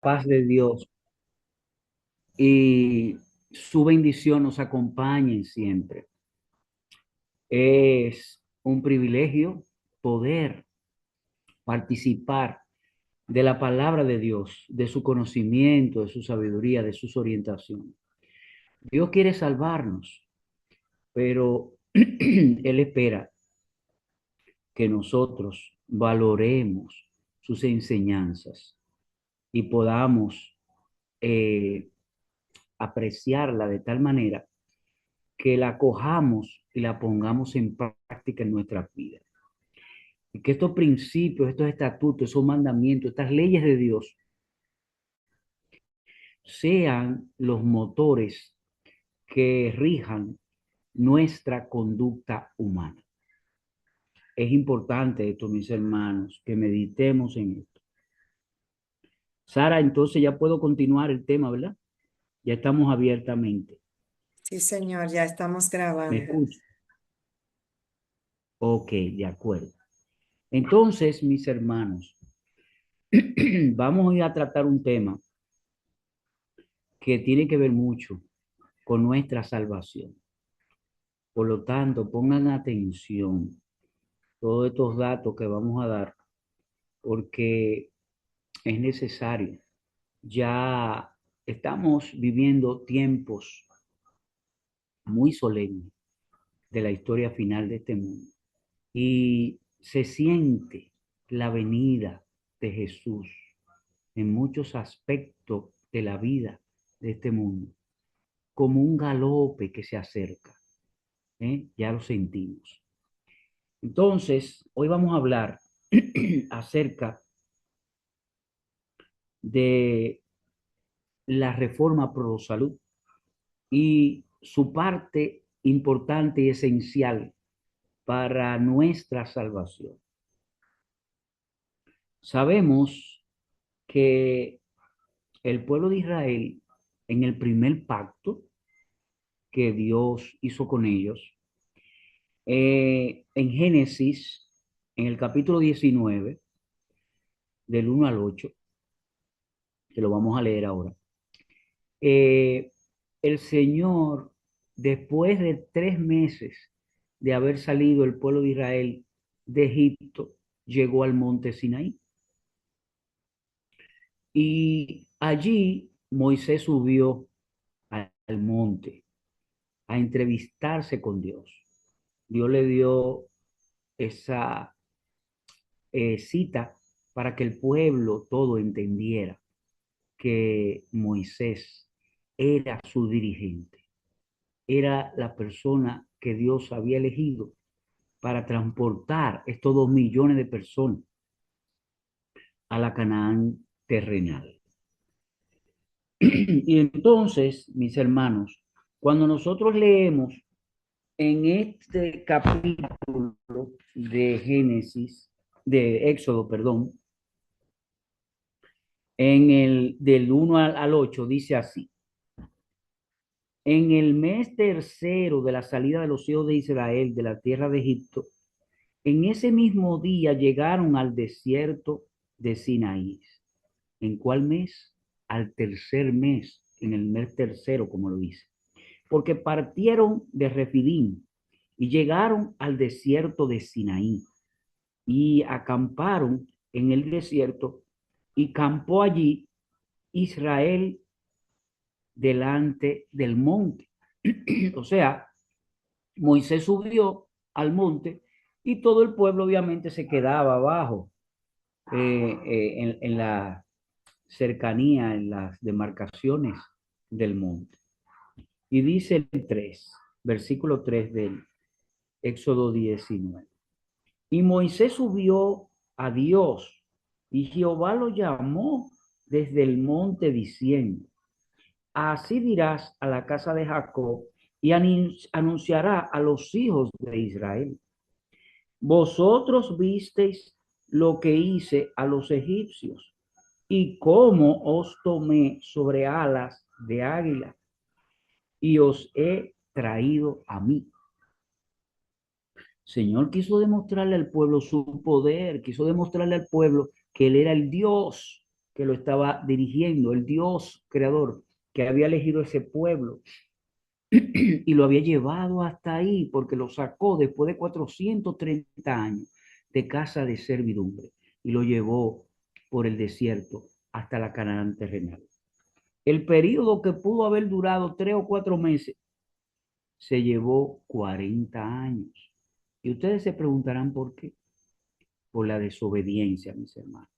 paz de Dios y su bendición nos acompañen siempre. Es un privilegio poder participar de la palabra de Dios, de su conocimiento, de su sabiduría, de sus orientaciones. Dios quiere salvarnos, pero Él espera que nosotros valoremos sus enseñanzas y podamos eh, apreciarla de tal manera que la cojamos y la pongamos en práctica en nuestra vida. Y que estos principios, estos estatutos, esos mandamientos, estas leyes de Dios sean los motores que rijan nuestra conducta humana. Es importante esto, mis hermanos, que meditemos en esto. Sara, entonces ya puedo continuar el tema, ¿verdad? Ya estamos abiertamente. Sí, señor, ya estamos ¿Me grabando. escucha? Ok, de acuerdo. Entonces, mis hermanos, vamos a ir a tratar un tema que tiene que ver mucho con nuestra salvación. Por lo tanto, pongan atención todos estos datos que vamos a dar, porque es necesario. Ya estamos viviendo tiempos muy solemnes de la historia final de este mundo y se siente la venida de Jesús en muchos aspectos de la vida de este mundo, como un galope que se acerca, ¿eh? Ya lo sentimos. Entonces, hoy vamos a hablar acerca de la reforma pro salud y su parte importante y esencial para nuestra salvación. Sabemos que el pueblo de Israel, en el primer pacto que Dios hizo con ellos, en Génesis, en el capítulo 19, del 1 al 8, que lo vamos a leer ahora, eh, el Señor, después de 3 meses de haber salido el pueblo de Israel de Egipto, llegó al monte Sinaí. Y allí Moisés subió al monte a entrevistarse con Dios. Dios le dio esa cita para que el pueblo todo entendiera que Moisés era su dirigente, era la persona que Dios había elegido para transportar estos 2 millones de personas a la Canaán terrenal. Y entonces, mis hermanos, cuando nosotros leemos en este capítulo de Génesis, de Éxodo, perdón, en el del 1 al 8 dice así: en el mes tercero de la salida de los hijos de Israel de la tierra de Egipto, en ese mismo día llegaron al desierto de Sinaí. ¿En cuál mes? Al tercer mes, en el mes tercero, como lo dice. Porque partieron de Refidim y llegaron al desierto de Sinaí y acamparon en el desierto y campó allí Israel delante del monte. O sea, Moisés subió al monte y todo el pueblo obviamente se quedaba abajo, en la cercanía, en las demarcaciones del monte. Y dice el 3, versículo 3 del Éxodo 19. Y Moisés subió a Dios y Jehová lo llamó desde el monte diciendo: así dirás a la casa de Jacob y anunciará a los hijos de Israel: vosotros visteis lo que hice a los egipcios y cómo os tomé sobre alas de águila y os he traído a mí. Señor quiso demostrarle al pueblo su poder, quiso demostrarle al pueblo que él era el Dios que lo estaba dirigiendo, el Dios creador que había elegido ese pueblo y lo había llevado hasta ahí porque lo sacó después de 430 años de casa de servidumbre y lo llevó por el desierto hasta la Canaán terrenal. El periodo que pudo haber durado 3 o 4 meses se llevó 40 años. Y ustedes se preguntarán por qué. Por la desobediencia, mis hermanos.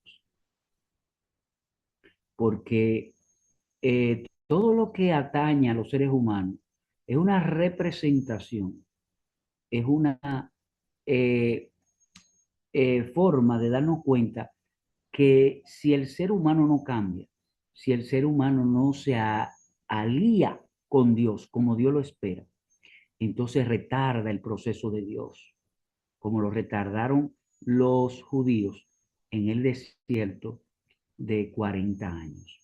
Porque todo lo que atañe a los seres humanos es una representación, es una eh, forma de darnos cuenta que si el ser humano no cambia, si el ser humano no se alía con Dios como Dios lo espera, entonces retarda el proceso de Dios, como lo retardaron los judíos en el desierto de 40 años.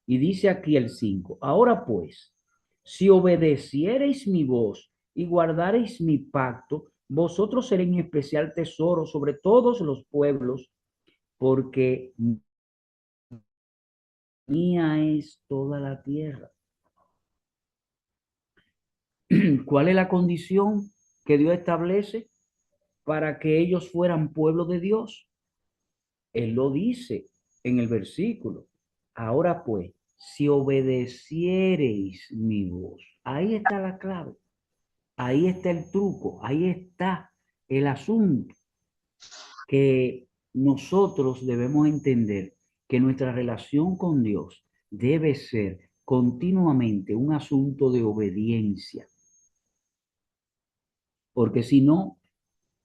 Y dice aquí el 5: ahora pues, si obedeciereis mi voz y guardareis mi pacto, vosotros seréis mi especial tesoro sobre todos los pueblos, porque mía es toda la tierra. ¿Cuál es la condición que Dios establece para que ellos fueran pueblo de Dios? Él lo dice en el versículo. Ahora pues, si obedeciereis mi voz, ahí está la clave, ahí está el truco, ahí está el asunto, que nosotros debemos entender que nuestra relación con Dios debe ser continuamente un asunto de obediencia, porque si no,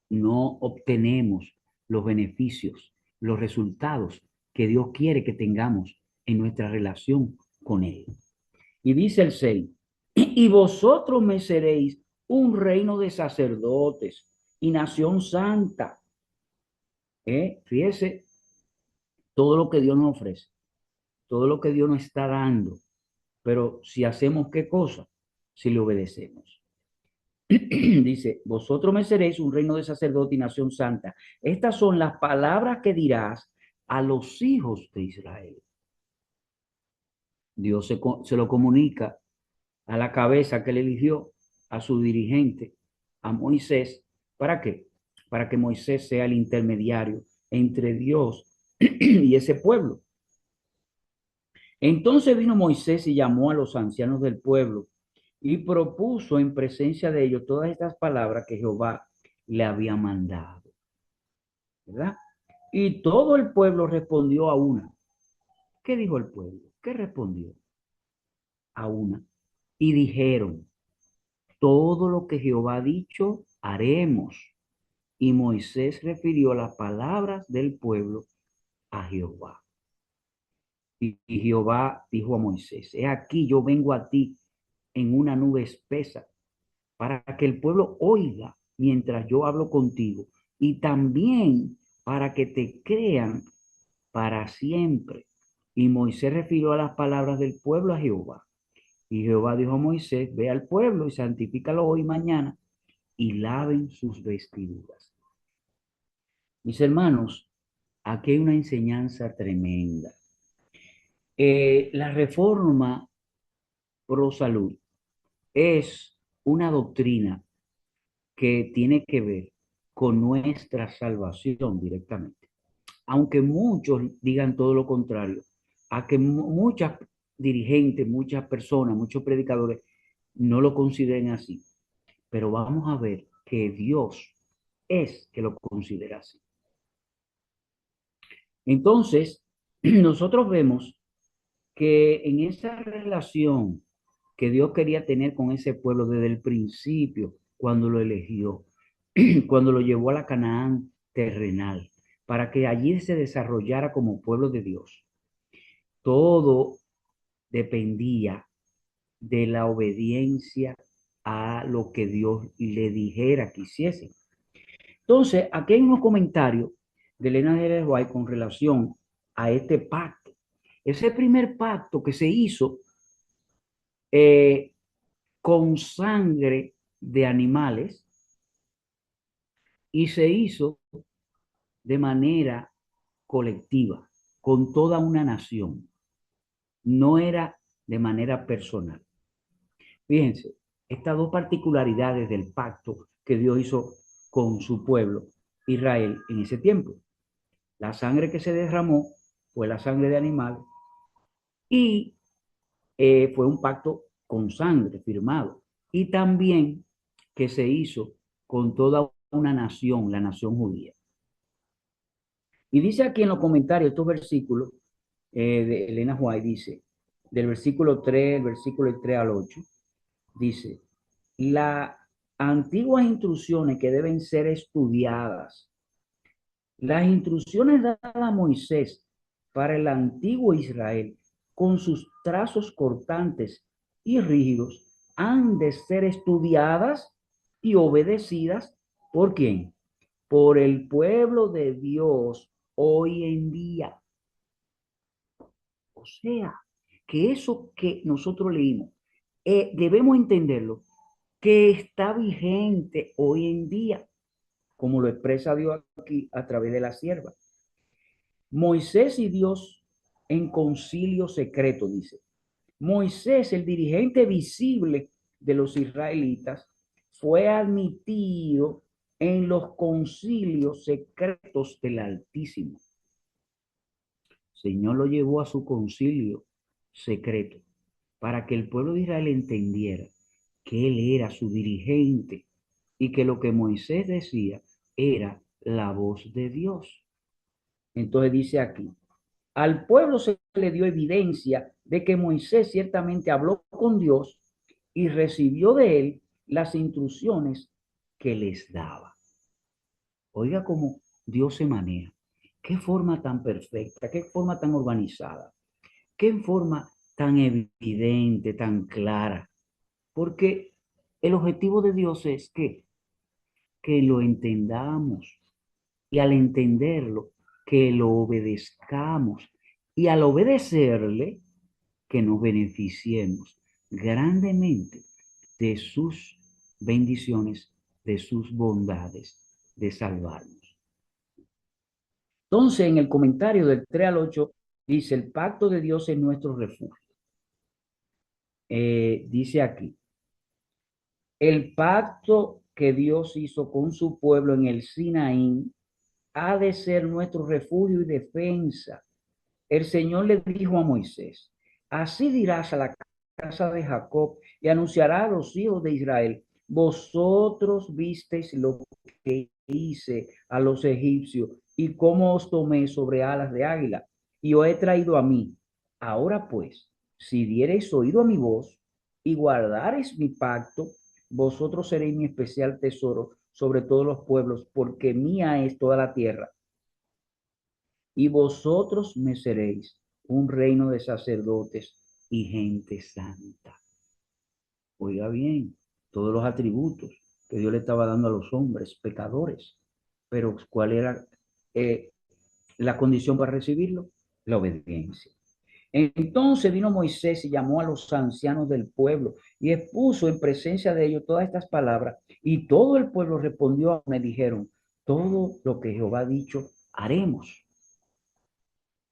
no obtenemos los beneficios, los resultados que Dios quiere que tengamos en nuestra relación con Él. Y dice el 6: y vosotros me seréis un reino de sacerdotes y nación santa. Fíjese todo lo que Dios nos ofrece, todo lo que Dios nos está dando, pero si hacemos qué cosa, si le obedecemos. Dice: vosotros me seréis un reino de sacerdote y nación santa. Estas son las palabras que dirás a los hijos de Israel. Dios se lo comunica a la cabeza que él eligió, a su dirigente, a Moisés. ¿Para qué? Para que Moisés sea el intermediario entre Dios y ese pueblo. Entonces vino Moisés y llamó a los ancianos del pueblo y propuso en presencia de ellos todas estas palabras que Jehová le había mandado, ¿verdad? Y todo el pueblo respondió a una. ¿Qué dijo el pueblo? ¿Qué respondió? A una. Y dijeron: todo lo que Jehová ha dicho, haremos. Y Moisés refirió las palabras del pueblo a Jehová. Y Jehová dijo a Moisés: he aquí, yo vengo a ti en una nube espesa, para que el pueblo oiga mientras yo hablo contigo, y también para que te crean para siempre. Y Moisés refirió a las palabras del pueblo a Jehová. Y Jehová dijo a Moisés: ve al pueblo y santifícalo hoy y mañana, y laven sus vestiduras. Mis hermanos, aquí hay una enseñanza tremenda. La reforma pro salud es una doctrina que tiene que ver con nuestra salvación directamente. Aunque muchos digan todo lo contrario, a que muchas dirigentes, muchas personas, muchos predicadores no lo consideren así. Pero vamos a ver que Dios es que lo considera así. Entonces, nosotros vemos que en esa relación que Dios quería tener con ese pueblo desde el principio, cuando lo eligió, cuando lo llevó a la Canaán terrenal, para que allí se desarrollara como pueblo de Dios, todo dependía de la obediencia a lo que Dios le dijera que hiciese. Entonces, aquí hay unos comentarios de Elena de White con relación a este pacto. Ese primer pacto que se hizo eh, con sangre de animales y se hizo de manera colectiva. con toda una nación, no era de manera personal. Fíjense, estas dos particularidades del pacto que Dios hizo con su pueblo, Israel, en ese tiempo. La sangre que se derramó fue la sangre de animal y fue un pacto con sangre firmado. Y también que se hizo con toda una nación, la nación judía. Y dice aquí en los comentarios, estos versículos de Elena White, dice, del versículo 3, el versículo 3 al 8, dice, las antiguas instrucciones que deben ser estudiadas, las instrucciones dadas a Moisés para el antiguo Israel, con sus trazos cortantes y rígidos, han de ser estudiadas y obedecidas ¿por quién? Por el pueblo de Dios hoy en día. O sea, que eso que nosotros leímos, debemos entenderlo, que está vigente hoy en día, como lo expresa Dios aquí a través de la sierva. Moisés y Dios en concilio secreto, dice. Moisés, el dirigente visible de los israelitas, fue admitido en los concilios secretos del Altísimo. El Señor lo llevó a su concilio secreto para que el pueblo de Israel entendiera que Él era su dirigente y que lo que Moisés decía era la voz de Dios. Entonces dice aquí, al pueblo se le dio evidencia de que Moisés ciertamente habló con Dios y recibió de él las instrucciones que les daba. Oiga cómo Dios se maneja. Qué forma tan perfecta, qué forma tan organizada, qué forma tan evidente, tan clara. Porque el objetivo de Dios es que lo entendamos y al entenderlo, que lo obedezcamos y al obedecerle, que nos beneficiemos grandemente de sus bendiciones, de sus bondades, de salvarnos. Entonces, en el comentario del 3 al 8, dice, el pacto de Dios es nuestro refugio. Dice aquí, el pacto que Dios hizo con su pueblo en el Sinaí ha de ser nuestro refugio y defensa. El Señor le dijo a Moisés, así dirás a la casa de Jacob y anunciará a los hijos de Israel, vosotros visteis lo que hice a los egipcios y cómo os tomé sobre alas de águila y os he traído a mí. Ahora pues, si diereis oído a mi voz y guardareis mi pacto, vosotros seréis mi especial tesoro sobre todos los pueblos, porque mía es toda la tierra y vosotros me seréis un reino de sacerdotes y gente santa. Oiga bien, todos los atributos que Dios le estaba dando a los hombres, pecadores, pero ¿cuál era la condición para recibirlo? La obediencia. Entonces vino Moisés y llamó a los ancianos del pueblo y expuso en presencia de ellos todas estas palabras. Y todo el pueblo respondió, me dijeron, todo lo que Jehová ha dicho, haremos.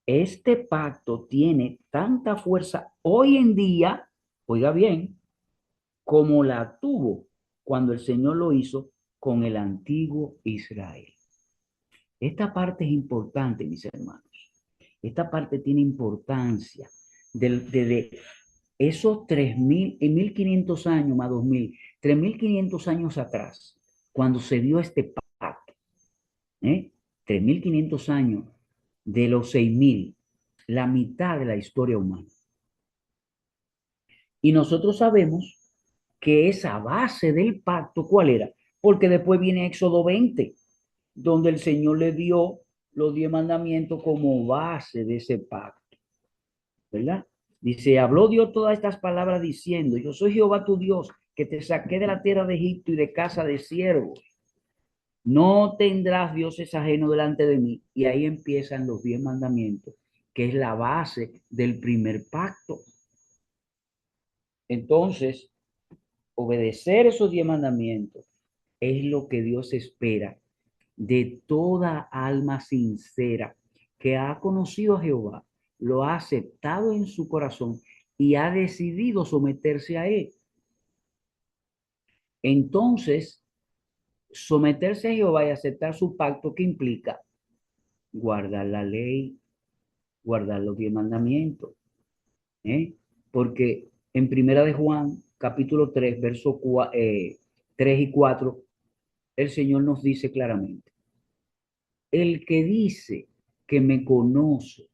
Este pacto tiene tanta fuerza hoy en día, oiga bien, como la tuvo cuando el Señor lo hizo con el antiguo Israel. Esta parte es importante, mis hermanos. Esta parte tiene importancia de esos 3.000, en 1.500 años más 2.000, 3.500 años atrás, cuando se dio este pacto, ¿eh? 3.500 años de los 6.000, la mitad de la historia humana. Y nosotros sabemos que esa base del pacto, ¿cuál era? Porque después viene Éxodo 20, donde el Señor le dio los 10 mandamientos como base de ese pacto, ¿verdad? Dice, habló Dios todas estas palabras diciendo, yo soy Jehová tu Dios, que te saqué de la tierra de Egipto y de casa de siervos. No tendrás dioses ajenos delante de mí. Y ahí empiezan los 10 mandamientos, que es la base del primer pacto. Entonces, obedecer esos 10 mandamientos es lo que Dios espera de toda alma sincera que ha conocido a Jehová, lo ha aceptado en su corazón y ha decidido someterse a él. Entonces, someterse a Jehová y aceptar su pacto, ¿qué implica? Guardar la ley, guardar los 10 mandamientos, ¿eh? Porque en Primera de Juan, capítulo 3 versos 3 y 4, el Señor nos dice claramente, el que dice que me conoce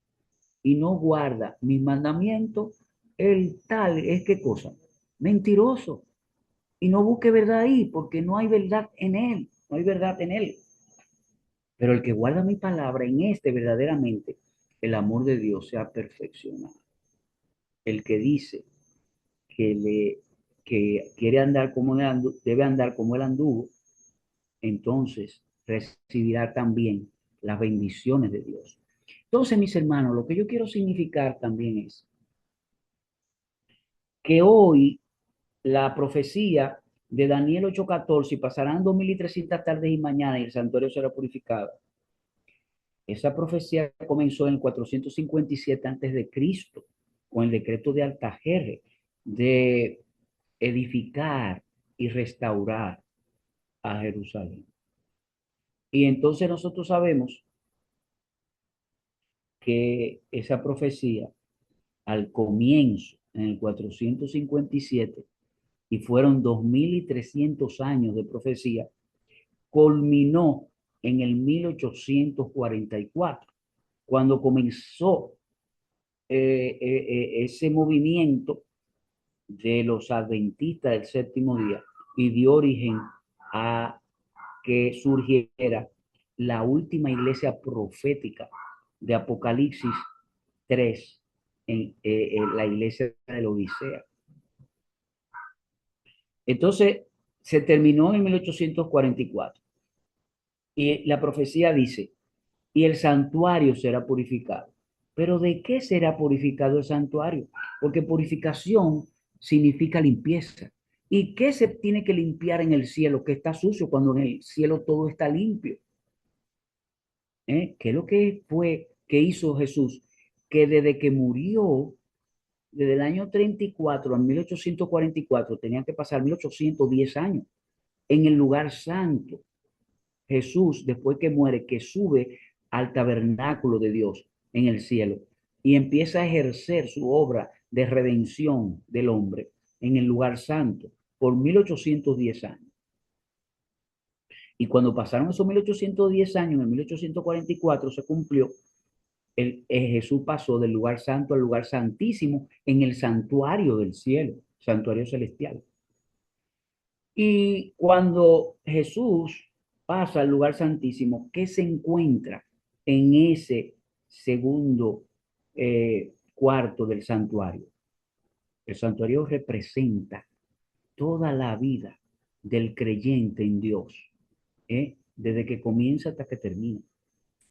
y no guarda mis mandamientos, el tal es qué cosa, mentiroso. Y no busque verdad ahí, porque no hay verdad en él, no hay verdad en él. Pero el que guarda mi palabra, en este verdaderamente el amor de Dios se ha perfeccionado. El que dice que quiere andar como él debe andar como él anduvo, entonces recibirá también las bendiciones de Dios. Entonces, mis hermanos, lo que yo quiero significar también es que hoy la profecía de Daniel 8:14, y pasarán 2300 tardes y mañanas y el santuario será purificado. Esa profecía comenzó en 457 antes de Cristo, con el decreto de Altajerre de edificar y restaurar a Jerusalén. Y entonces nosotros sabemos que esa profecía al comienzo, en el 457, y fueron 2300 años de profecía, culminó en el 1844, cuando comenzó ese movimiento de los adventistas del séptimo día y dio origen a que surgiera la última iglesia profética de Apocalipsis 3 en la iglesia de la Odisea. Entonces, se terminó en 1844 y la profecía dice, y el santuario será purificado. Pero ¿de qué será purificado el santuario? Porque purificación significa limpieza. ¿Y qué se tiene que limpiar en el cielo? Que está sucio cuando en el cielo todo está limpio. ¿Qué es lo que fue que hizo Jesús? Que desde que murió, desde el año 34 a 1844, tenían que pasar 1810 años en el lugar santo. Jesús, después que muere, que sube al tabernáculo de Dios en el cielo y empieza a ejercer su obra de redención del hombre en el lugar santo por 1810 años. Y cuando pasaron esos 1810 años, en 1844 se cumplió, Jesús pasó del lugar santo al lugar santísimo en el santuario del cielo, santuario celestial. Y cuando Jesús pasa al lugar santísimo, ¿qué se encuentra en ese segundo cuarto del santuario? El santuario representa toda la vida del creyente en Dios, desde que comienza hasta que termina.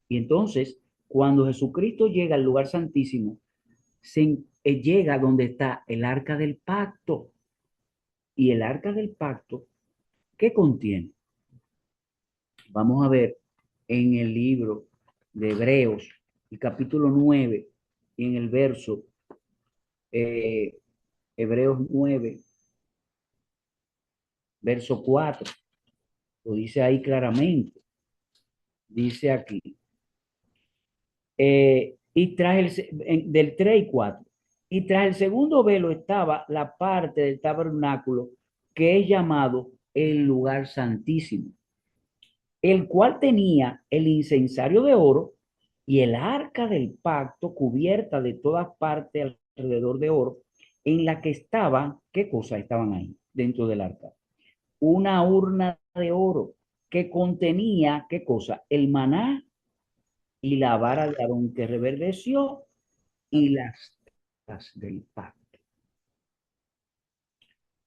Y entonces, cuando Jesucristo llega al lugar santísimo, llega donde está el arca del pacto. Y el arca del pacto, ¿qué contiene? Vamos a ver en el libro de Hebreos, el capítulo 9, y en el verso, eh, Hebreos 9, verso 4, lo dice ahí claramente. Dice aquí, y tras del 3 y 4, y tras el segundo velo estaba la parte del tabernáculo que es llamado el lugar santísimo, el cual tenía el incensario de oro y el arca del pacto cubierta de todas partes alrededor de oro, en la que estaban, ¿qué cosas estaban ahí dentro del arca? Una urna de oro que contenía, ¿qué cosa? El maná y la vara de Aarón que reverdeció y las tablas del pacto.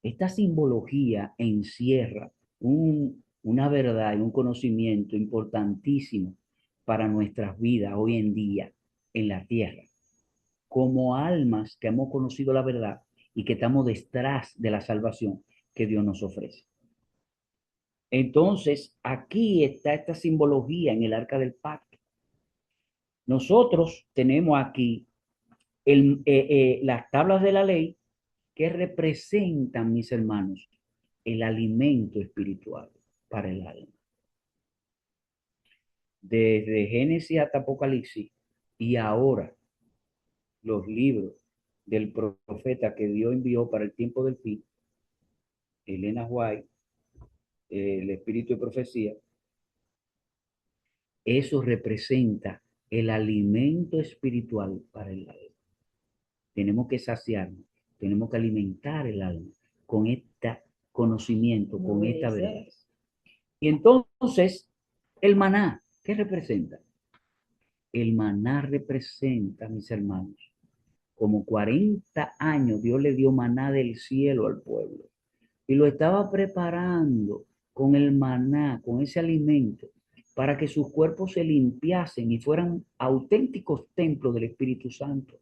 Esta simbología encierra una verdad y un conocimiento importantísimo para nuestras vidas hoy en día en la tierra, como almas que hemos conocido la verdad y que estamos detrás de la salvación que Dios nos ofrece. Entonces, aquí está esta simbología en el arca del pacto. Nosotros tenemos aquí las tablas de la ley que representan, mis hermanos, el alimento espiritual para el alma. Desde Génesis hasta Apocalipsis y ahora los libros del profeta que Dios envió para el tiempo del fin, Elena White, el espíritu de profecía, eso representa el alimento espiritual para el alma. Tenemos que saciarnos, tenemos que alimentar el alma con este conocimiento, con esta verdad. Y entonces, el maná, ¿qué representa? El maná representa, mis hermanos, como 40 años Dios le dio maná del cielo al pueblo y lo estaba preparando con el maná, con ese alimento, para que sus cuerpos se limpiasen y fueran auténticos templos del Espíritu Santo.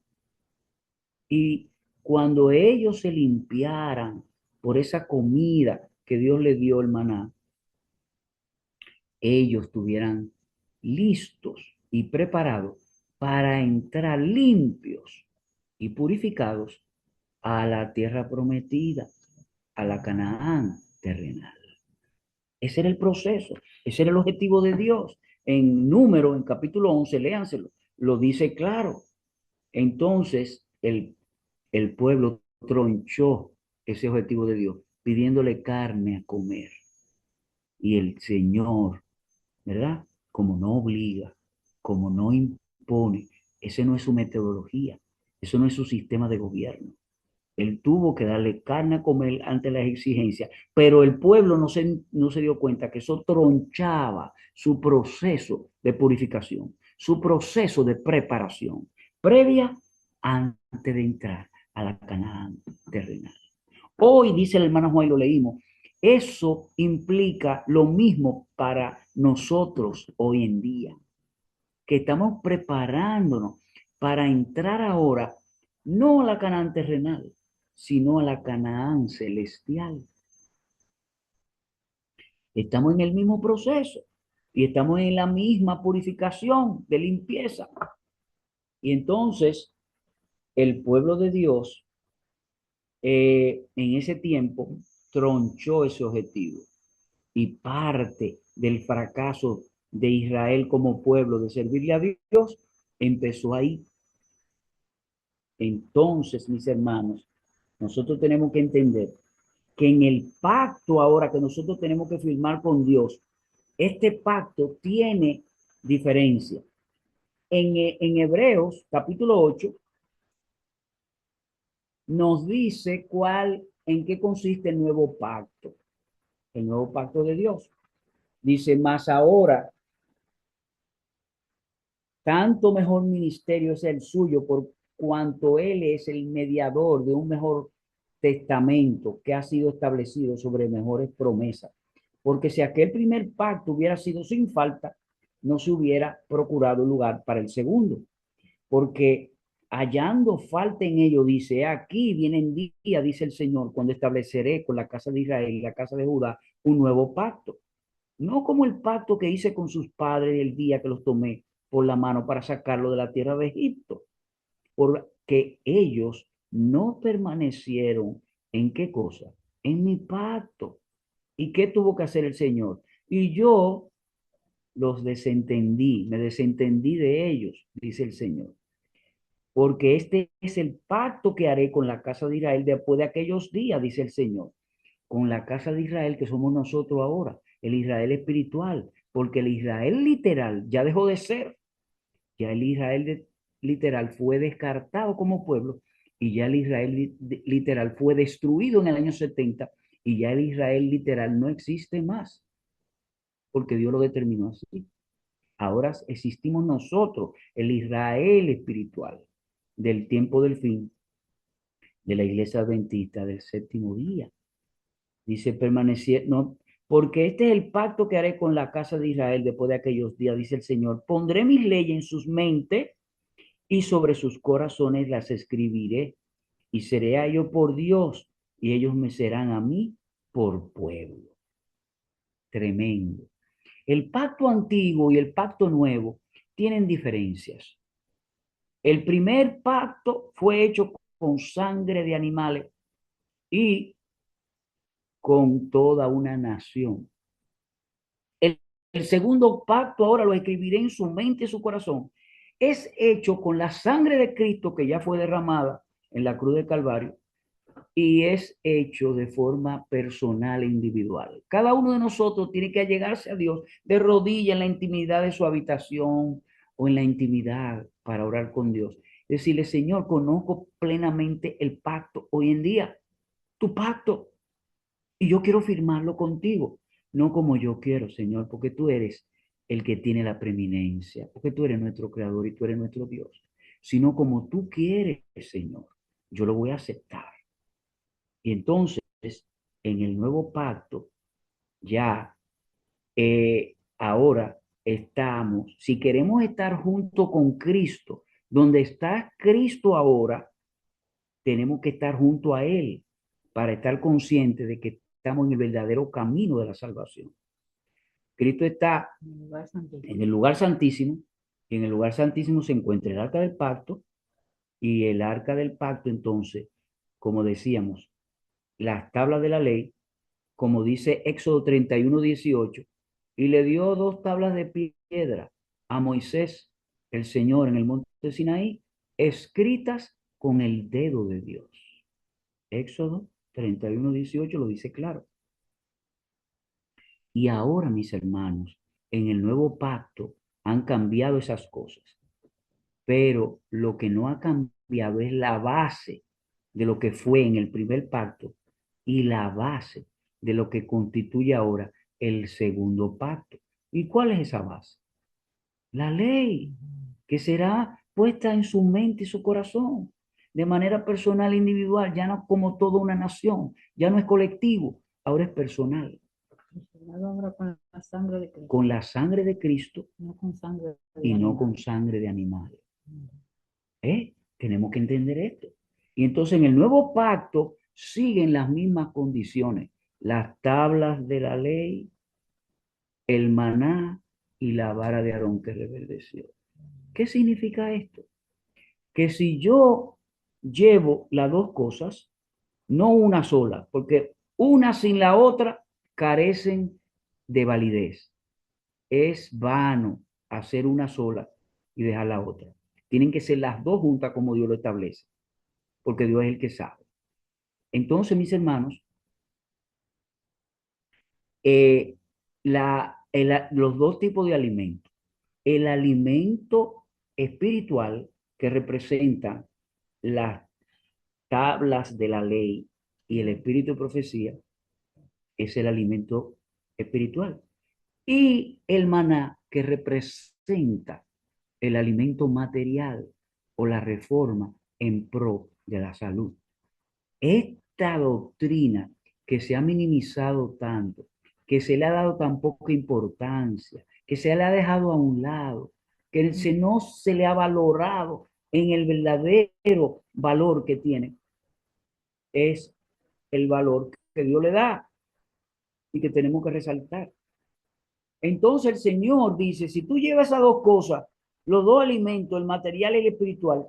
Y cuando ellos se limpiaran por esa comida que Dios les dio el maná, ellos estuvieran listos y preparados para entrar limpios y purificados a la tierra prometida, a la Canaán terrenal. Ese era el proceso, ese era el objetivo de Dios. En Número, en capítulo 11, léanselo, lo dice claro. Entonces, el pueblo tronchó ese objetivo de Dios, pidiéndole carne a comer. Y el Señor, ¿verdad? Como no obliga, como no impone, ese no es su metodología, eso no es su sistema de gobierno. Él tuvo que darle carne a comer ante las exigencias, pero el pueblo no se dio cuenta que eso tronchaba su proceso de purificación, su proceso de preparación, previa antes de entrar a la Canaán terrenal. Hoy, dice el hermano Juan, y lo leímos, eso implica lo mismo para nosotros hoy en día, que estamos preparándonos para entrar ahora no a la Canaán terrenal, sino a la Canaán celestial. Estamos en el mismo proceso y estamos en la misma purificación de limpieza. Y entonces el pueblo de Dios en ese tiempo tronchó ese objetivo y parte del fracaso de Israel como pueblo de servirle a Dios empezó ahí. Entonces, mis hermanos, nosotros tenemos que entender que en el pacto ahora que nosotros tenemos que firmar con Dios, este pacto tiene diferencia. En Hebreos capítulo 8 nos dice en qué consiste el nuevo pacto de Dios. Dice, más ahora, tanto mejor ministerio es el suyo por cuanto él es el mediador de un mejor testamento que ha sido establecido sobre mejores promesas. Porque si aquel primer pacto hubiera sido sin falta, no se hubiera procurado lugar para el segundo. Porque hallando falta en ello, dice, aquí vienen días, dice el Señor, cuando estableceré con la casa de Israel y la casa de Judá un nuevo pacto. No como el pacto que hice con sus padres el día que los tomé por la mano para sacarlo de la tierra de Egipto, porque ellos no permanecieron en qué cosa, en mi pacto. ¿Y qué tuvo que hacer el Señor? Y yo los desentendí, me desentendí de ellos, dice el Señor. Porque este es el pacto que haré con la casa de Israel después de aquellos días, dice el Señor. Con la casa de Israel que somos nosotros ahora, el Israel espiritual, porque el Israel literal ya dejó de ser, ya el Israel literal fue descartado como pueblo y ya el Israel literal fue destruido en el año 70 y ya el Israel literal no existe más, porque Dios lo determinó así. Ahora existimos nosotros, el Israel espiritual del tiempo del fin de la iglesia adventista del séptimo día. Dice, permanecer, no, porque este es el pacto que haré con la casa de Israel después de aquellos días, dice el Señor. Pondré mis leyes en sus mentes y sobre sus corazones las escribiré. Y seré a ellos por Dios y ellos me serán a mí por pueblo. Tremendo. El pacto antiguo y el pacto nuevo tienen diferencias. El primer pacto fue hecho con sangre de animales y con toda una nación. El, el segundo pacto, ahora lo escribiré en su mente y su corazón, es hecho con la sangre de Cristo que ya fue derramada en la cruz del Calvario y es hecho de forma personal e individual. Cada uno de nosotros tiene que allegarse a Dios de rodillas en la intimidad de su habitación o en la intimidad para orar con Dios. Decirle, Señor, conozco plenamente el pacto hoy en día, tu pacto, y yo quiero firmarlo contigo, no como yo quiero, Señor, porque tú eres el que tiene la preeminencia, porque tú eres nuestro creador y tú eres nuestro Dios, sino como tú quieres, Señor. Yo lo voy a aceptar. Y entonces, en el nuevo pacto, ya ahora estamos, si queremos estar junto con Cristo, donde está Cristo ahora, tenemos que estar junto a Él para estar conscientes de que estamos en el verdadero camino de la salvación. Cristo está en el lugar santísimo, y en el lugar santísimo se encuentra el arca del pacto, y el arca del pacto entonces, como decíamos, las tablas de la ley, como dice Éxodo 31:18, y le dio dos tablas de piedra a Moisés, el Señor, en el monte de Sinaí, escritas con el dedo de Dios. Éxodo 31:18 lo dice claro. Y ahora, mis hermanos, en el nuevo pacto han cambiado esas cosas, pero lo que no ha cambiado es la base de lo que fue en el primer pacto y la base de lo que constituye ahora el segundo pacto. ¿Y cuál es esa base? La ley, que será puesta en su mente y su corazón, de manera personal e individual, ya no como toda una nación, ya no es colectivo, ahora es personal. Ahora con la sangre de Cristo. Con la sangre de Cristo No con sangre de y no animal. con sangre de animales. Tenemos que entender esto. Y entonces en el nuevo pacto siguen las mismas condiciones, las tablas de la ley, el maná y la vara de Aarón que reverdeció. ¿Qué significa esto? Que si yo llevo las dos cosas, no una sola, porque una sin la otra carecen de validez. Es vano hacer una sola y dejar la otra. Tienen que ser las dos juntas como Dios lo establece, porque Dios es el que sabe. Entonces, mis hermanos, eh, los dos tipos de alimentos. El alimento espiritual que representa las tablas de la ley y el espíritu de profecía es el alimento espiritual. Y el maná que representa el alimento material o la reforma en pro de la salud. Esta doctrina que se ha minimizado tanto, que se le ha dado tan poca importancia, que se le ha dejado a un lado, que no se le ha valorado en el verdadero valor que tiene, es el valor que Dios le da y que tenemos que resaltar. Entonces el Señor dice, si tú llevas esas dos cosas, los dos alimentos, el material y el espiritual,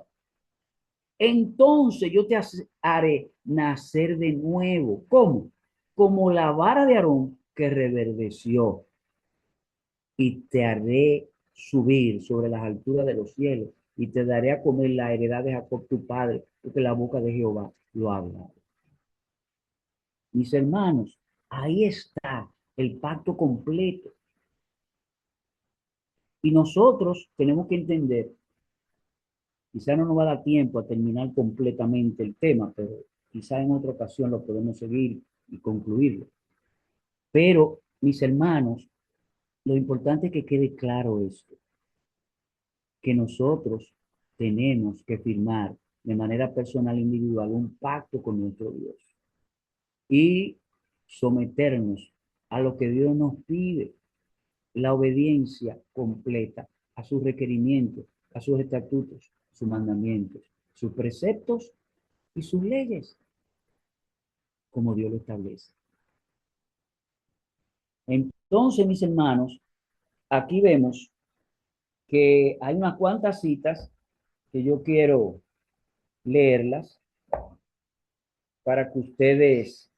entonces yo te haré nacer de nuevo. ¿Cómo? Como la vara de Aarón que reverdeció, y te haré subir sobre las alturas de los cielos y te daré a comer la heredad de Jacob tu padre, porque la boca de Jehová lo habla. Mis hermanos, ahí está el pacto completo. Y nosotros tenemos que entender, quizá no nos va a dar tiempo a terminar completamente el tema, pero quizá en otra ocasión lo podemos seguir y concluirlo. Pero, mis hermanos, lo importante es que quede claro esto, que nosotros tenemos que firmar de manera personal e individual un pacto con nuestro Dios y someternos a lo que Dios nos pide, la obediencia completa a sus requerimientos, a sus estatutos, sus mandamientos, sus preceptos y sus leyes, como Dios lo establece. Entonces, mis hermanos, aquí vemos que hay unas cuantas citas que yo quiero leerlas para que ustedes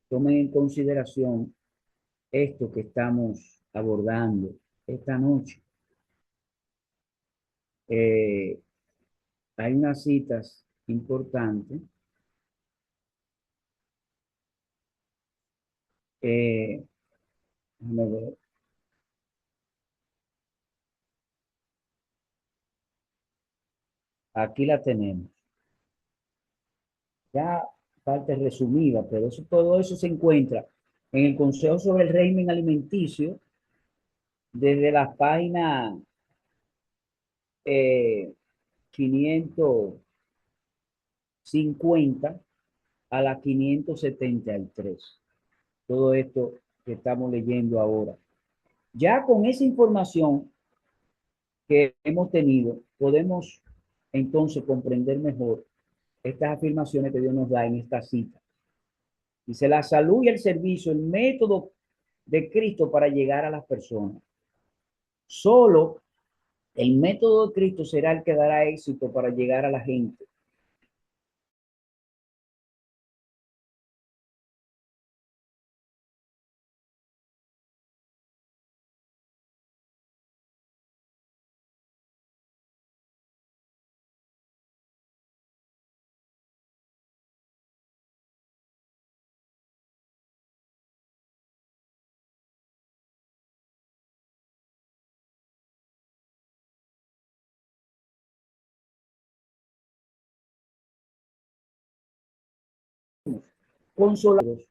tomen en consideración esto que estamos abordando esta noche. Eh, Hay unas citas importantes. Déjame ver. Aquí la tenemos. Ya parte resumida, pero todo eso se encuentra en el Consejo sobre el Régimen Alimenticio desde las páginas 550 a la 573. Todo esto que estamos leyendo ahora. Ya con esa información que hemos tenido, podemos entonces comprender mejor estas afirmaciones que Dios nos da en esta cita. Dice: la salud y el servicio, el método de Cristo para llegar a las personas. Solo el método de Cristo será el que dará éxito para llegar a la gente. Consolados.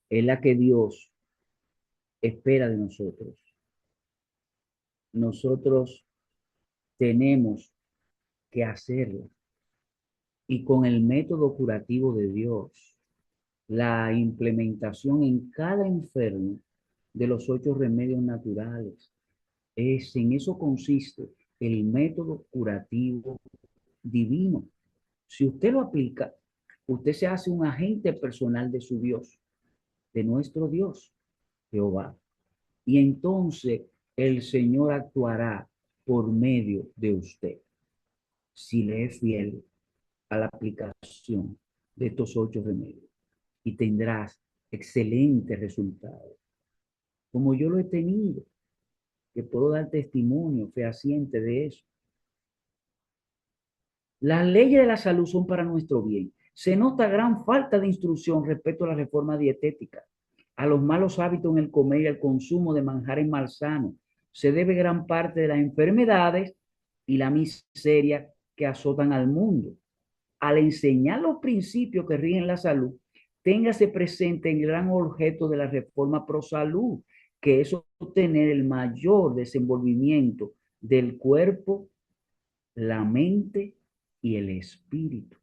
Es la que Dios espera de nosotros. Nosotros tenemos que hacerlo. Y con el método curativo de Dios, la implementación en cada enfermo de los 8 remedios naturales, en eso consiste el método curativo divino. Si usted lo aplica, usted se hace un agente personal de su Dios, de nuestro Dios, Jehová. Y entonces el Señor actuará por medio de usted, si le es fiel a la aplicación de estos 8 remedios. Y tendrás excelentes resultados, como yo lo he tenido, que puedo dar testimonio fehaciente de eso. Las leyes de la salud son para nuestro bien. Se nota gran falta de instrucción respecto a la reforma dietética, a los malos hábitos en el comer y al consumo de manjares malsanos. Se debe gran parte de las enfermedades y la miseria que azotan al mundo. Al enseñar los principios que rigen la salud, téngase presente el gran objeto de la reforma pro salud, que es obtener el mayor desenvolvimiento del cuerpo, la mente y el espíritu.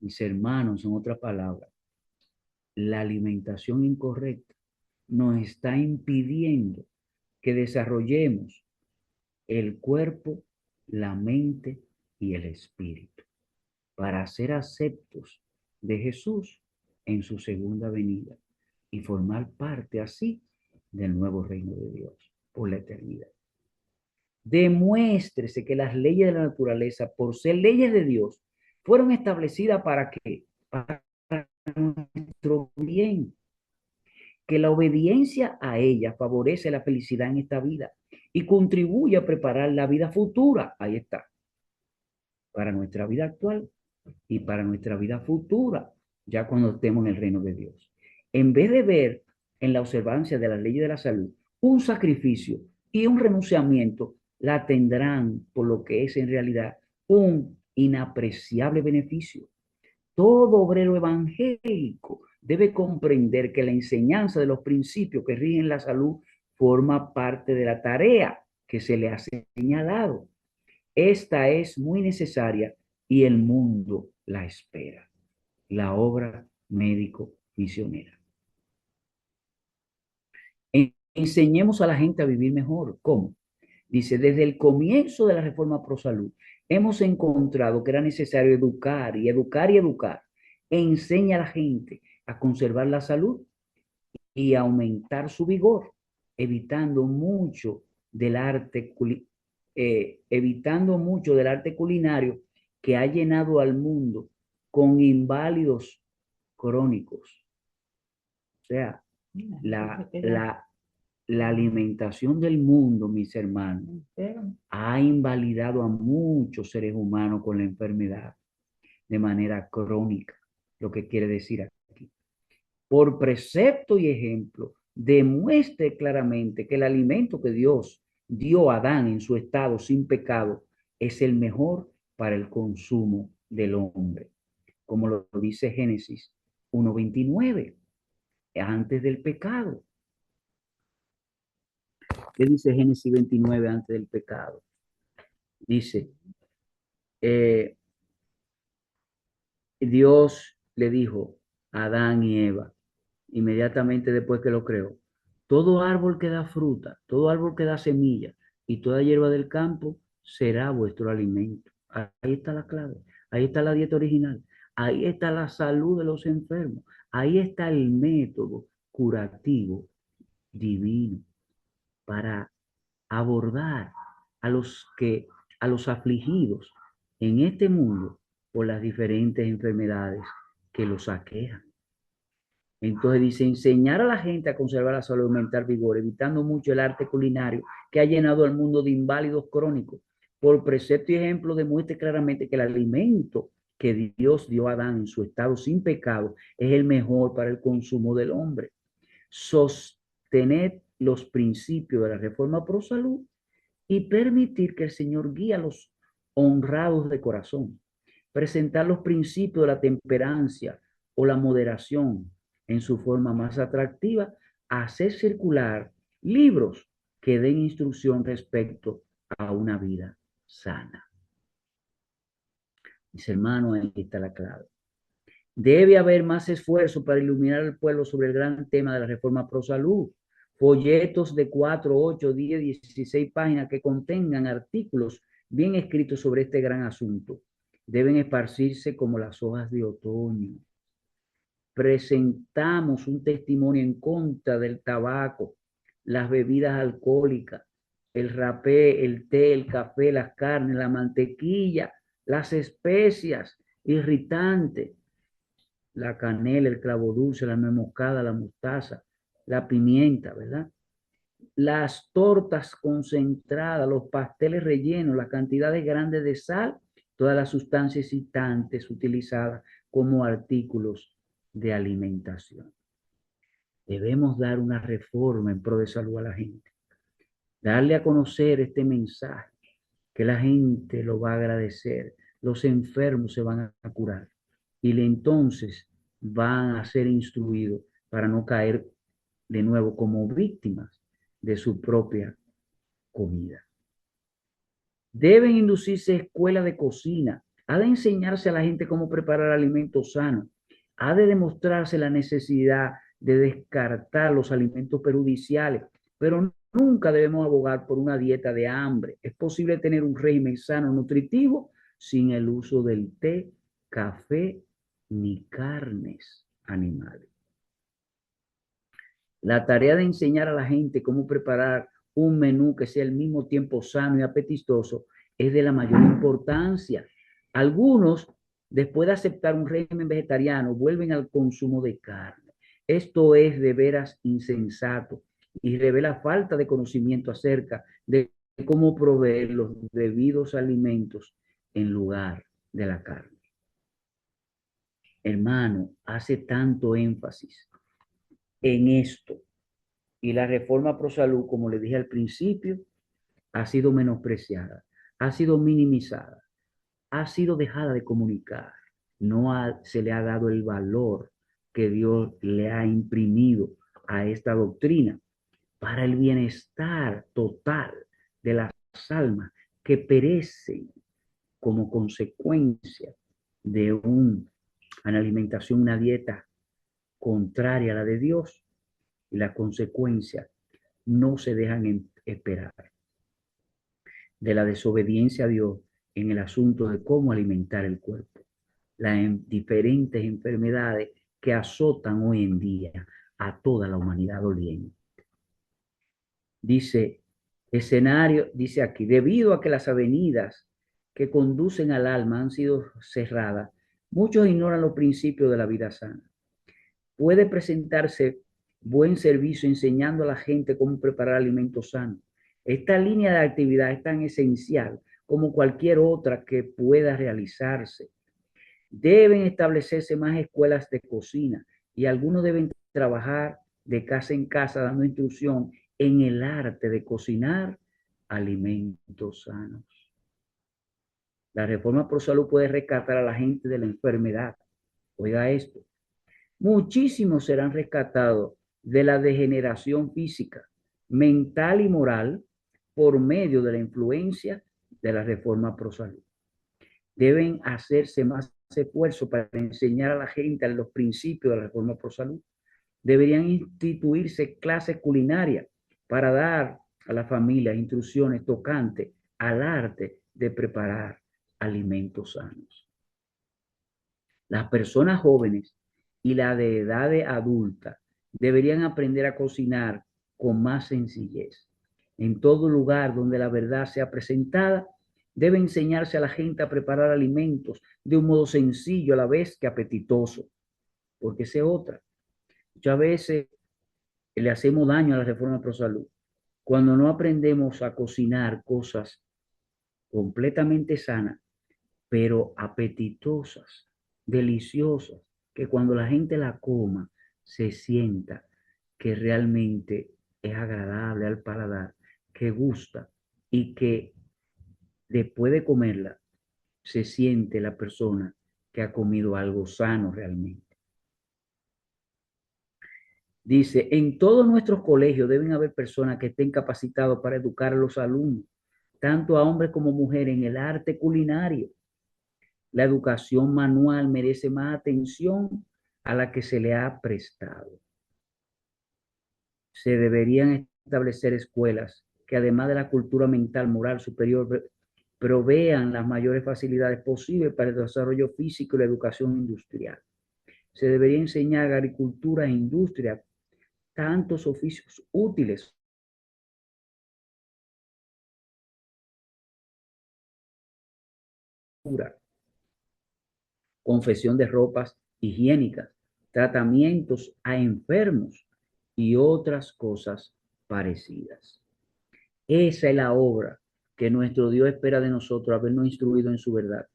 Mis hermanos, en otras palabras, la alimentación incorrecta nos está impidiendo que desarrollemos el cuerpo, la mente y el espíritu para ser aceptos de Jesús en su segunda venida y formar parte así del nuevo reino de Dios por la eternidad. Demuéstrese que las leyes de la naturaleza, por ser leyes de Dios, fueron establecidas para qué? Para nuestro bien. Que la obediencia a ella favorece la felicidad en esta vida y contribuye a preparar la vida futura. Ahí está. Para nuestra vida actual y para nuestra vida futura, ya cuando estemos en el reino de Dios. En vez de ver en la observancia de la ley de la salud un sacrificio y un renunciamiento, la tendrán por lo que es en realidad un inapreciable beneficio. Todo obrero evangélico debe comprender que la enseñanza de los principios que rigen la salud forma parte de la tarea que se le ha señalado. Esta es muy necesaria y el mundo la espera. La obra médico-misionera. Enseñemos a la gente a vivir mejor. ¿Cómo? Dice: desde el comienzo de la reforma pro salud, hemos encontrado que era necesario educar y educar y educar. Enseña a la gente a conservar la salud y aumentar su vigor, evitando mucho del evitando mucho del arte culinario que ha llenado al mundo con inválidos crónicos. O sea, la, la, la alimentación del mundo, mis hermanos, ha invalidado a muchos seres humanos con la enfermedad de manera crónica, lo que quiere decir aquí. Por precepto y ejemplo, demuestre claramente que el alimento que Dios dio a Adán en su estado sin pecado es el mejor para el consumo del hombre, como lo dice Génesis 1:29, antes del pecado. ¿Qué dice Génesis 29 antes del pecado? Dice, Dios le dijo a Adán y Eva, inmediatamente después que lo creó, todo árbol que da fruta, todo árbol que da semilla y toda hierba del campo será vuestro alimento. Ahí está la clave, ahí está la dieta original, ahí está la salud de los enfermos, ahí está el método curativo divino para abordar a a los afligidos en este mundo por las diferentes enfermedades que los aquejan. Entonces dice, enseñar a la gente a conservar la salud, aumentar vigor, evitando mucho el arte culinario que ha llenado al mundo de inválidos crónicos. Por precepto y ejemplo demuestre claramente que el alimento que Dios dio a Adán en su estado sin pecado es el mejor para el consumo del hombre. Sostener los principios de la reforma pro salud y permitir que el Señor guíe a los honrados de corazón. Presentar los principios de la temperancia o la moderación en su forma más atractiva, hacer circular libros que den instrucción respecto a una vida sana. Mis hermanos, ahí está la clave. Debe haber más esfuerzo para iluminar al pueblo sobre el gran tema de la reforma pro salud. Folletos de 4, 8, 10, 16 páginas que contengan artículos bien escritos sobre este gran asunto. Deben esparcirse como las hojas de otoño. Presentamos un testimonio en contra del tabaco, las bebidas alcohólicas, el rapé, el té, el café, las carnes, la mantequilla, las especias irritantes, la canela, el clavo dulce, la nuez moscada, la mostaza, la pimienta, ¿verdad? Las tortas concentradas, los pasteles rellenos, las cantidades grandes de sal, todas las sustancias excitantes utilizadas como artículos de alimentación. Debemos dar una reforma en pro de salud a la gente. Darle a conocer este mensaje, que la gente lo va a agradecer. Los enfermos se van a curar. Y entonces van a ser instruidos para no caer de nuevo como víctimas de su propia comida. Deben inducirse escuelas de cocina. Ha de enseñarse a la gente cómo preparar alimentos sanos. Ha de demostrarse la necesidad de descartar los alimentos perjudiciales, pero nunca debemos abogar por una dieta de hambre. Es posible tener un régimen sano, nutritivo, sin el uso del té, café ni carnes animales. La tarea de enseñar a la gente cómo preparar un menú que sea al mismo tiempo sano y apetitoso es de la mayor importancia. Algunos, después de aceptar un régimen vegetariano, vuelven al consumo de carne. Esto es de veras insensato y revela falta de conocimiento acerca de cómo proveer los debidos alimentos en lugar de la carne. Hermano, hace tanto énfasis en esto. Y la reforma pro salud, como le dije al principio, ha sido menospreciada, ha sido minimizada, ha sido dejada de comunicar. Se le ha dado el valor que Dios le ha imprimido a esta doctrina para el bienestar total de las almas que perecen como consecuencia de una alimentación, una dieta contraria a la de Dios, y las consecuencias no se dejan esperar. De la desobediencia a Dios en el asunto de cómo alimentar el cuerpo, las diferentes enfermedades que azotan hoy en día a toda la humanidad doliente. Dice, escenario, dice aquí, debido a que las avenidas que conducen al alma han sido cerradas, muchos ignoran los principios de la vida sana. Puede presentarse buen servicio enseñando a la gente cómo preparar alimentos sanos. Esta línea de actividad es tan esencial como cualquier otra que pueda realizarse. Deben establecerse más escuelas de cocina y algunos deben trabajar de casa en casa dando instrucción en el arte de cocinar alimentos sanos. La reforma Pro Salud puede rescatar a la gente de la enfermedad. Oiga esto. Muchísimos serán rescatados de la degeneración física, mental y moral por medio de la influencia de la reforma Pro Salud. Deben hacerse más esfuerzos para enseñar a la gente los principios de la reforma Pro Salud. Deberían instituirse clases culinarias para dar a la familia instrucciones tocantes al arte de preparar alimentos sanos. Las personas jóvenes y la de edad adulta deberían aprender a cocinar con más sencillez. En todo lugar donde la verdad sea presentada, debe enseñarse a la gente a preparar alimentos de un modo sencillo a la vez que apetitoso, porque esa es otra. Muchas veces le hacemos daño a la reforma Pro Salud cuando no aprendemos a cocinar cosas completamente sanas, pero apetitosas, deliciosas, que cuando la gente la coma se sienta que realmente es agradable al paladar, que gusta y que después de comerla se siente la persona que ha comido algo sano realmente. Dice, en todos nuestros colegios deben haber personas que estén capacitados para educar a los alumnos, tanto a hombres como mujeres, en el arte culinario. La educación manual merece más atención a la que se le ha prestado. Se deberían establecer escuelas que además de la cultura mental, moral superior, provean las mayores facilidades posibles para el desarrollo físico y la educación industrial. Se debería enseñar agricultura e industria, tantos oficios útiles confección de ropas higiénicas, tratamientos a enfermos y otras cosas parecidas. Esa es la obra que nuestro Dios espera de nosotros, habernos instruido en su verdad,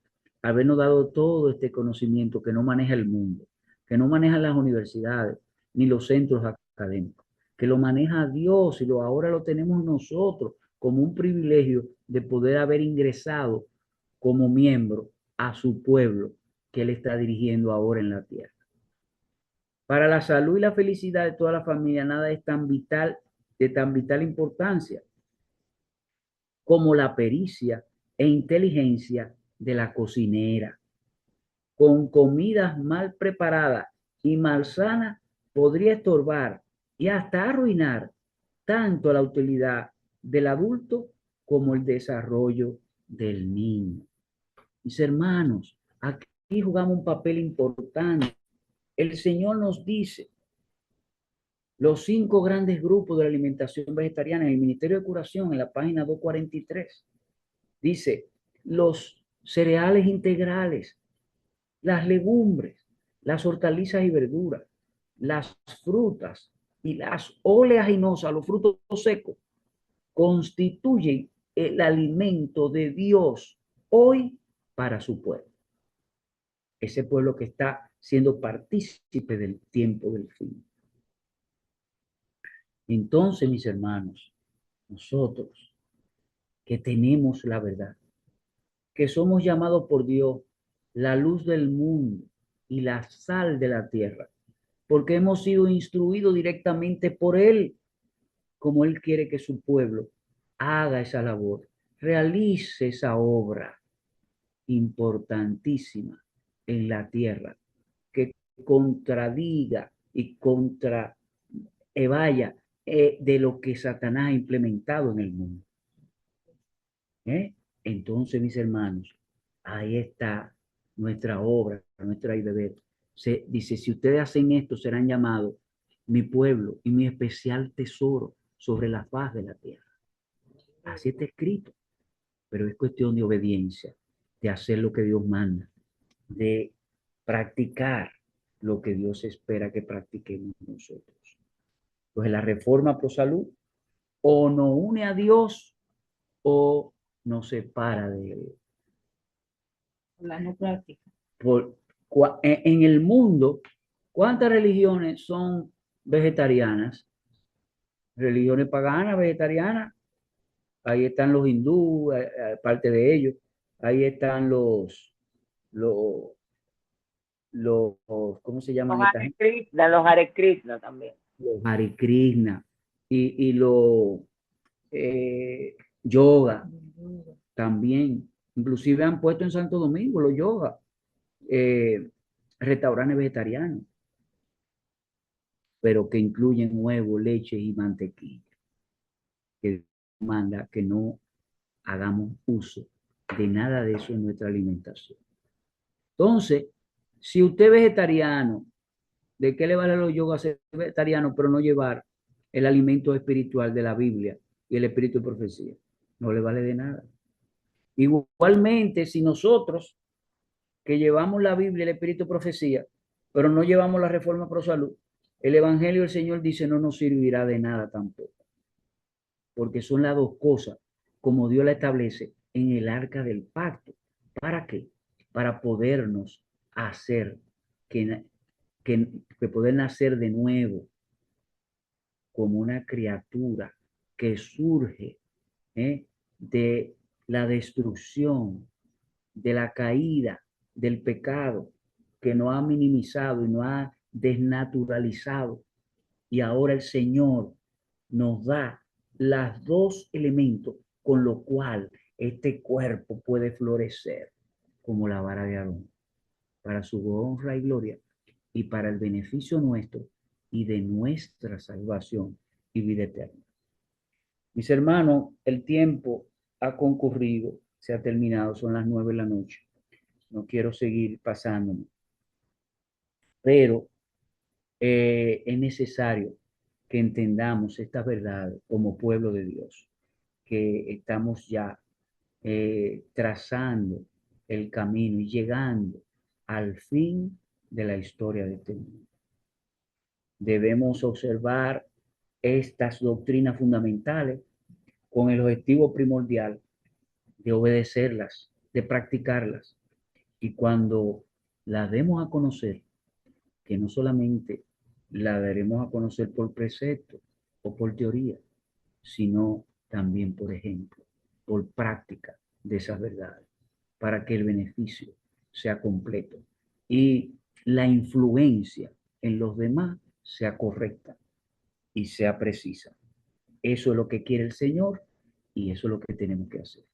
habernos dado todo este conocimiento que no maneja el mundo, que no manejan las universidades ni los centros académicos, que lo maneja Dios y ahora lo tenemos nosotros como un privilegio de poder haber ingresado como miembro a su pueblo que Él está dirigiendo ahora en la tierra. Para la salud y la felicidad de toda la familia, nada es tan vital, de tan vital importancia como la pericia e inteligencia de la cocinera. Con comidas mal preparadas y malsanas podría estorbar y hasta arruinar tanto la utilidad del adulto como el desarrollo del niño. Mis hermanos, aquí jugamos un papel importante. El Señor nos dice los 5 grandes grupos de la alimentación vegetariana en el Ministerio de Curación, en la página 243. Dice, los cereales integrales, las legumbres, las hortalizas y verduras, las frutas y las oleaginosas, los frutos secos, constituyen el alimento de Dios hoy para su pueblo. Ese pueblo que está siendo partícipe del tiempo del fin. Entonces, mis hermanos, nosotros que tenemos la verdad, que somos llamados por Dios la luz del mundo y la sal de la tierra, porque hemos sido instruidos directamente por Él, como Él quiere que su pueblo haga esa labor, realice esa obra importantísima en la tierra, que contradiga y vaya de lo que Satanás ha implementado en el mundo. Entonces, mis hermanos, ahí está nuestra obra, nuestra deber. Se dice, si ustedes hacen esto, serán llamados mi pueblo y mi especial tesoro sobre la faz de la tierra. Así está escrito, pero es cuestión de obediencia, de hacer lo que Dios manda, de practicar lo que Dios espera que practiquemos nosotros. Entonces, la reforma pro salud o nos une a Dios o nos separa de Él. La no práctica. En el mundo, ¿cuántas religiones son vegetarianas? Religiones paganas, vegetarianas. Ahí están los hindúes, parte de ellos. Ahí están los, ¿cómo se llaman estas gente? Los Hare Krishna también. Los Hare Krishna y los yoga también. Inclusive han puesto en Santo Domingo los yoga, restaurantes vegetarianos, pero que incluyen huevo, leche y mantequilla, que manda que no hagamos uso de nada de eso en nuestra alimentación. Entonces, si usted es vegetariano, ¿de qué le vale a los yogas ser vegetariano, pero no llevar el alimento espiritual de la Biblia y el espíritu de profecía? No le vale de nada. Igualmente, si nosotros que llevamos la Biblia y el espíritu de profecía, pero no llevamos la reforma pro salud, el evangelio del Señor dice no nos servirá de nada tampoco, porque son las dos cosas como Dios la establece en el arca del pacto. ¿Para qué? Para podernos hacer que poder nacer de nuevo como una criatura que surge de la destrucción, de la caída, del pecado, que nos ha minimizado y nos ha desnaturalizado. Y ahora el Señor nos da los dos elementos con lo cual este cuerpo puede florecer como la vara de Aarón, para su honra y gloria y para el beneficio nuestro y de nuestra salvación y vida eterna. Mis hermanos, el tiempo ha concurrido, se ha terminado, son las 9 de la noche. No quiero seguir pasándome, pero es necesario que entendamos estas verdades como pueblo de Dios, que estamos ya trazando el camino y llegando al fin de la historia de este mundo. Debemos observar estas doctrinas fundamentales con el objetivo primordial de obedecerlas, de practicarlas. Y cuando las demos a conocer, que no solamente la daremos a conocer por precepto o por teoría, sino también por ejemplo, por práctica de esas verdades, para que el beneficio sea completo y la influencia en los demás sea correcta y sea precisa. Eso es lo que quiere el Señor y eso es lo que tenemos que hacer.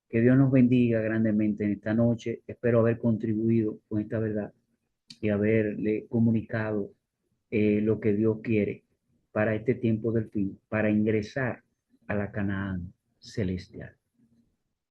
Que Dios nos bendiga grandemente en esta noche. Espero haber contribuido con esta verdad y haberle comunicado lo que Dios quiere para este tiempo del fin, para ingresar a la Canaán celestial.